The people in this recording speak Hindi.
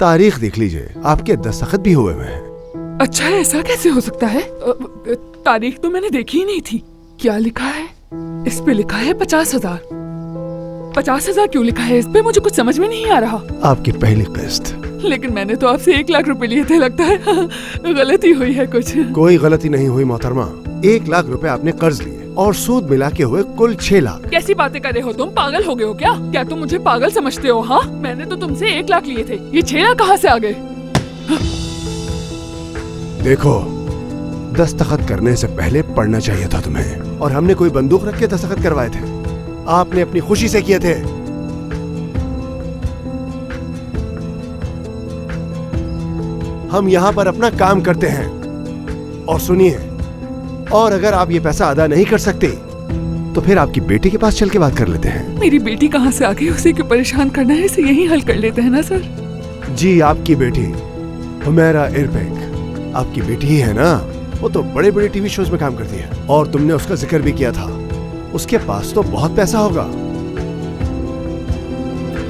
तारीख देख लीजिए, आपके दस्तखत भी हुए हुए हैं। अच्छा, ऐसा कैसे हो सकता है? तारीख तो मैंने देखी ही नहीं थी। क्या लिखा है इस पे? लिखा है 50,000। 50,000 क्यों लिखा है इस पे? मुझे कुछ समझ में नहीं आ रहा। आपकी पहली किस्त। लेकिन मैंने तो आपसे 1 लाख रुपए लिए थे। लगता है गलती हुई है कुछ। कोई गलती नहीं हुई मोहतरमा। 1 लाख रुपए आपने कर्ज लिए और सूद मिला के हुए कुल 6 लाख। कैसी बातें कर रहे हो तुम? पागल हो गए हो क्या? क्या तुम मुझे पागल समझते हो? हाँ, मैंने तो तुमसे 1 लाख लिए थे, ये 6 लाख कहाँ से आ गए? देखो, दस्तखत करने से पहले पढ़ना चाहिए था तुम्हें, और हमने कोई बंदूक रख के दस्तखत करवाए थे? आपने अपनी खुशी से किए थे। हम यहाँ पर अपना काम करते हैं। और सुनिए, और अगर आप ये पैसा अदा नहीं कर सकते तो फिर आपकी बेटी के पास चल के बात कर लेते हैं। मेरी बेटी कहाँ से आ गई? उसे क्यों परेशान करना है? इसे यही हल कर लेते हैं ना सर। जी, आपकी बेटी हुमैरा इरबेक आपकी बेटी ही है ना? वो तो बड़े बड़े टीवी शोज में काम करती है, और तुमने उसका जिक्र भी किया था। उसके पास तो बहुत पैसा होगा।